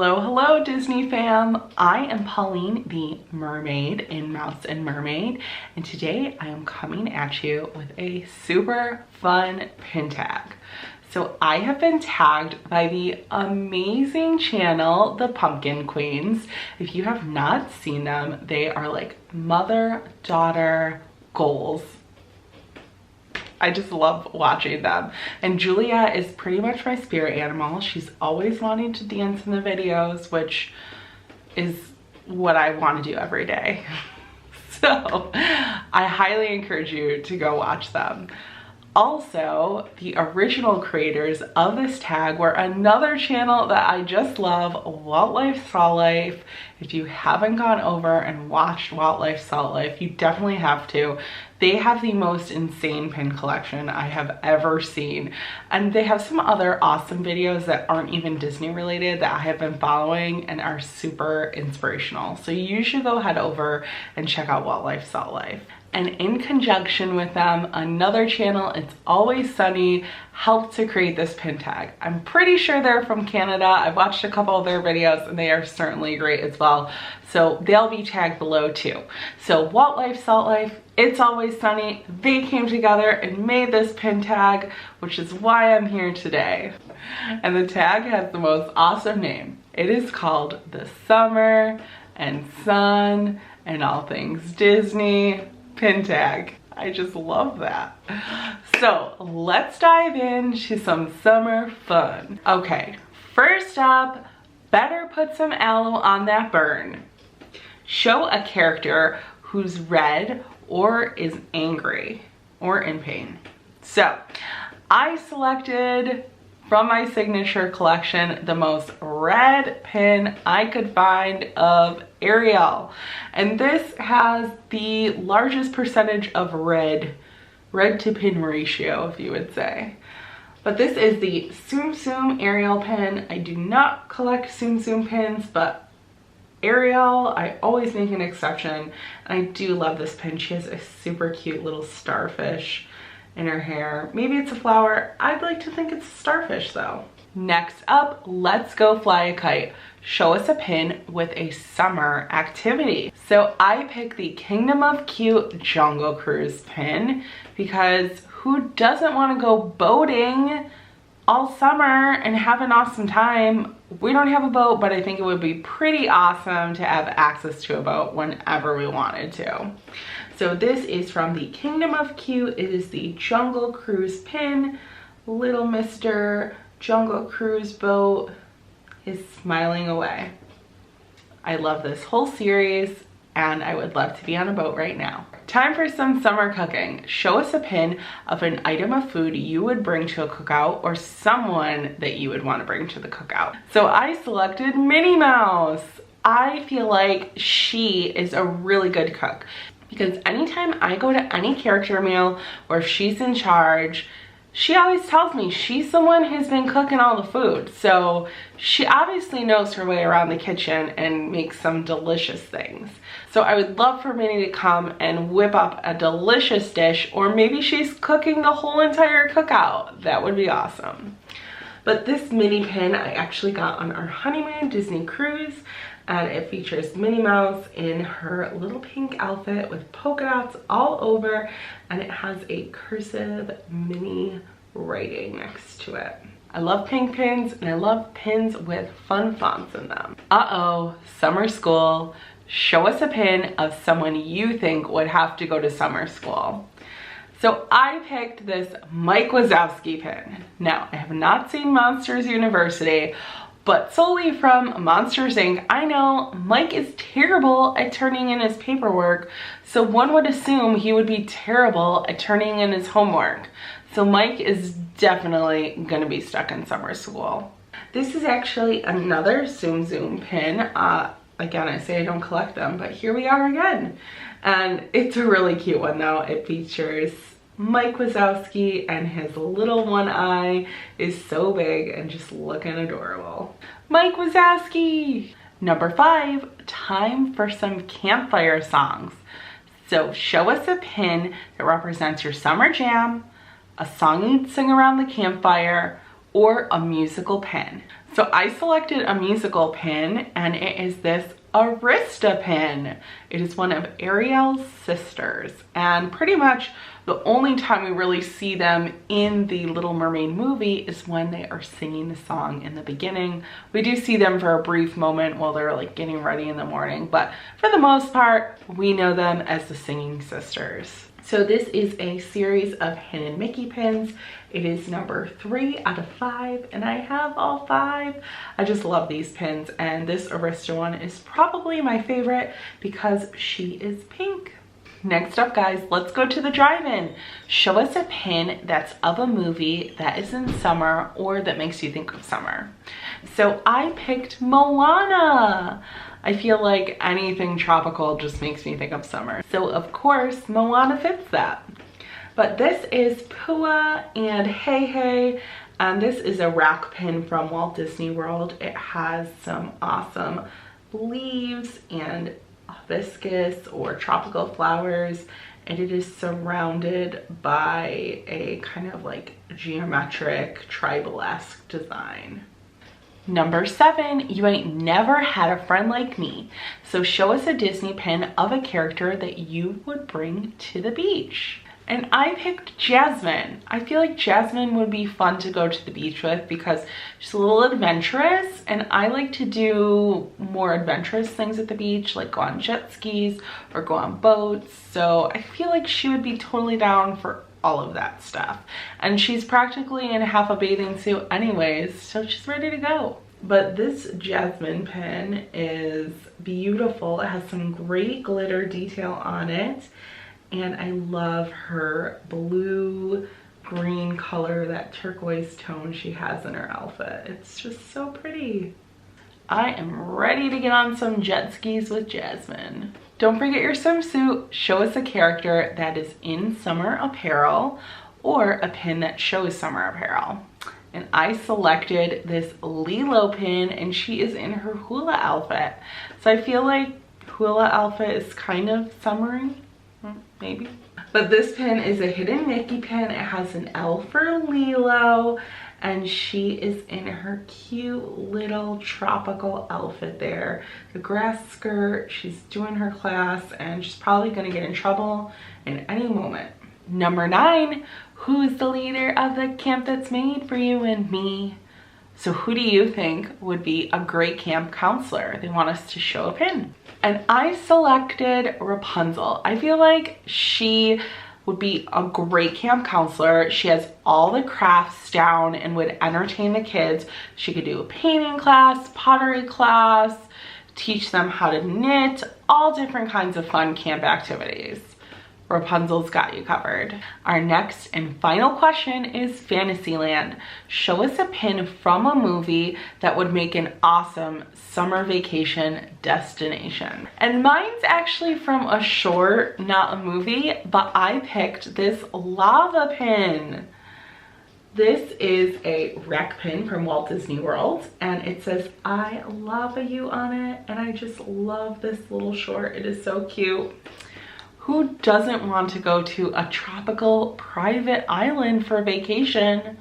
Hello, hello Disney fam. I am Pauline, the mermaid in Mouse and Mermaid, and today I am coming at you with a super fun pin tag. So I have been tagged by the amazing channel, the Pumpkin Queens. If you have not seen them, they are like mother-daughter goals. I just love watching them. And Julia is pretty much my spirit animal. She's always wanting to dance in the videos, which is what I want to do every day. So I highly encourage you to go watch them. Also, the original creators of this tag were another channel that I just love, WaltLifeSaltLife. If you haven't gone over and watched WaltLifeSaltLife, you definitely have to. They have the most insane pin collection I have ever seen. And they have some other awesome videos that aren't even Disney related that I have been following and are super inspirational. So you should go head over and check out WaltLifeSaltLife. And in conjunction with them, another channel, It's Always Sunny, helped to create this pin tag. I'm pretty sure they're from Canada. I've watched a couple of their videos and they are certainly great as well. So they'll be tagged below too. So WaltLifeSaltLife, It's Always Sunny, they came together and made this pin tag, which is why I'm here today. And the tag has the most awesome name. It is called the Summer and Sun and All Things Disney pin tag. I just love that. So let's dive into some summer fun. Okay, first up, better put some aloe on that burn. Show a character who's red or is angry or in pain. So I selected from my signature collection the most red pin I could find of Ariel. And this has the largest percentage of red to pin ratio, if you would say. But this is the Tsum Tsum Ariel pin. I do not collect Tsum Tsum pins, but Ariel, I always make an exception. And I do love this pin. She has a super cute little starfish in her hair. Maybe it's a flower. I'd like to think it's a starfish though. Next up, let's go fly a kite. Show us a pin with a summer activity. So I picked the Kingdom of Cute Jungle Cruise pin because who doesn't want to go boating all summer and have an awesome time? We don't have a boat, but I think it would be pretty awesome to have access to a boat whenever we wanted to. So this is from the Kingdom of Cute. It is the Jungle Cruise pin. Little Mr. Jungle Cruise boat is smiling away. I love this whole series and I would love to be on a boat right now. Time for some summer cooking. Show us a pin of an item of food you would bring to a cookout or someone that you would want to bring to the cookout. So I selected Minnie Mouse. I feel like she is a really good cook because anytime I go to any character meal or if she's in charge, she always tells me she's the one who's been cooking all the food. So she obviously knows her way around the kitchen and makes some delicious things. So I would love for Minnie to come and whip up a delicious dish, or maybe she's cooking the whole entire cookout. That would be awesome. But this Minnie pin I actually got on our honeymoon Disney cruise, and it features Minnie Mouse in her little pink outfit with polka dots all over, and it has a cursive Minnie writing next to it. I love pink pins and I love pins with fun fonts in them. Uh-oh, summer school. Show us a pin of someone you think would have to go to summer school. So I picked this Mike Wazowski pin. Now, I have not seen Monsters University, but solely from Monsters Inc., I know Mike is terrible at turning in his paperwork, so one would assume he would be terrible at turning in his homework. So Mike is definitely gonna be stuck in summer school. This is actually another Tsum Tsum pin. Again, I say I don't collect them, but here we are again. And it's a really cute one though. It features Mike Wazowski and his little one eye is so big and just looking adorable. Mike Wazowski! Number 5, time for some campfire songs. So show us a pin that represents your summer jam, a song you'd sing around the campfire, or a musical pin. So I selected a musical pin, and it is this Arista pin. It is one of Ariel's sisters, and pretty much the only time we really see them in the Little Mermaid movie is when they are singing the song in the beginning. We do see them for a brief moment while they're like getting ready in the morning, but for the most part, we know them as the singing sisters. So this is a series of Hidden Mickey pins. It is number 3 out of 5, and I have all 5. I just love these pins, and this Arista one is probably my favorite because she is pink. Next up, guys, let's go to the drive-in. Show us a pin that's of a movie that is in summer or that makes you think of summer. So I picked Moana. I feel like anything tropical just makes me think of summer. So of course, Moana fits that. But this is Pua and Hey Hey, and this is a rack pin from Walt Disney World. It has some awesome leaves and hibiscus or tropical flowers, and it is surrounded by a kind of like geometric tribal-esque design. Number 7, you ain't never had a friend like me. So show us a Disney pin of a character that you would bring to the beach. And I picked Jasmine. I feel like Jasmine would be fun to go to the beach with because she's a little adventurous, and I like to do more adventurous things at the beach, like go on jet skis or go on boats. So I feel like she would be totally down for all of that stuff. And she's practically in half a bathing suit anyways, so she's ready to go. But this Jasmine pin is beautiful. It has some great glitter detail on it. And I love her blue green color, that turquoise tone she has in her outfit. It's just so pretty. I am ready to get on some jet skis with Jasmine. Don't forget your swimsuit. Show us a character that is in summer apparel or a pin that shows summer apparel. And I selected this Lilo pin, and she is in her hula outfit. So I feel like hula outfit is kind of summery. Maybe. But this pin is a Hidden Mickey pin. It has an L for Lilo, and she is in her cute little tropical outfit there. The grass skirt, she's doing her class, and she's probably gonna get in trouble in any moment. Number 9, who's the leader of the camp that's made for you and me? So who do you think would be a great camp counselor? They want us to show a pin. And I selected Rapunzel. I feel like she would be a great camp counselor. She has all the crafts down and would entertain the kids. She could do a painting class, pottery class, teach them how to knit, all different kinds of fun camp activities. Rapunzel's got you covered. Our next and final question is Fantasyland. Show us a pin from a movie that would make an awesome summer vacation destination. And mine's actually from a short, not a movie, but I picked this lava pin. This is a wreck pin from Walt Disney World, and it says I love you on it, and I just love this little short. It is so cute. Who doesn't want to go to a tropical private island for vacation?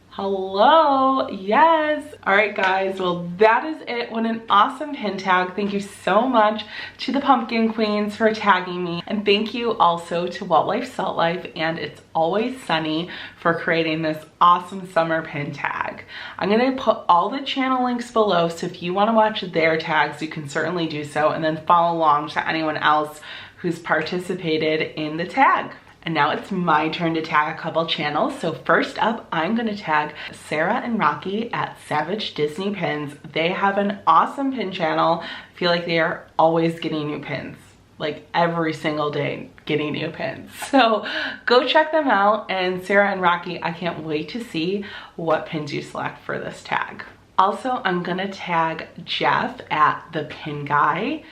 Hello, yes. All right, guys, well, that is it. What an awesome pin tag. Thank you so much to the Pumpkin Queens for tagging me. And thank you also to WaltLifeSaltLife and It's Always Sunny for creating this awesome summer pin tag. I'm gonna put all the channel links below, so if you wanna watch their tags, you can certainly do so, and then follow along to anyone else who's participated in the tag. And now it's my turn to tag a couple channels. So first up, I'm gonna tag Sarah and Rocky at Savage Disney Pins. They have an awesome pin channel. I feel like they are always getting new pins, like every single day getting new pins. So go check them out. And Sarah and Rocky, I can't wait to see what pins you select for this tag. Also, I'm gonna tag Jeff at The Pin Guy.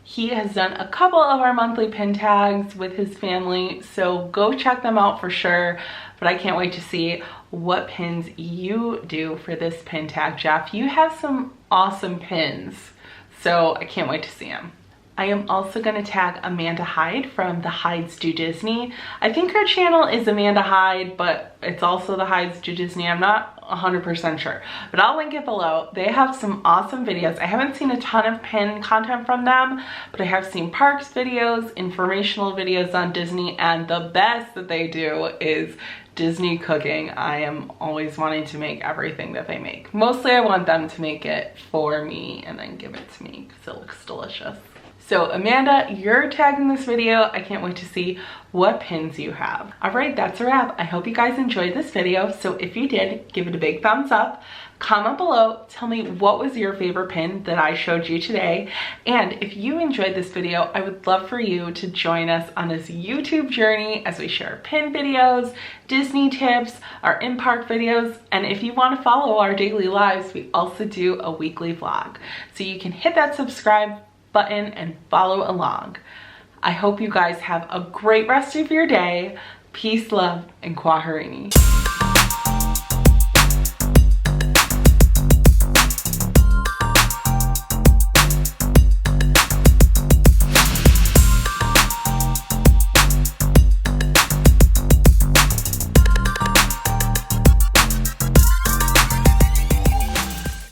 He has done a couple of our monthly pin tags with his family, so go check them out for sure. But I can't wait to see what pins you do for this pin tag, Jeff. You have some awesome pins, so I can't wait to see them. I am also going to tag Amanda Hyde from The Hydes Do Disney. I think her channel is Amanda Hyde, but it's also The Hydes Do Disney. I'm not 100% sure, but I'll link it below. They have some awesome videos. I haven't seen a ton of pin content from them, but I have seen parks videos, informational videos on Disney, and the best that they do is Disney cooking. I am always wanting to make everything that they make. Mostly I want them to make it for me and then give it to me because it looks delicious. So Amanda, you're tagging this video. I can't wait to see what pins you have. All right, that's a wrap. I hope you guys enjoyed this video. So if you did, give it a big thumbs up. Comment below, tell me what was your favorite pin that I showed you today. And if you enjoyed this video, I would love for you to join us on this YouTube journey as we share pin videos, Disney tips, our in-park videos. And if you want to follow our daily lives, we also do a weekly vlog. So you can hit that subscribe button and follow along. I hope you guys have a great rest of your day. Peace, love, and Kwaherini.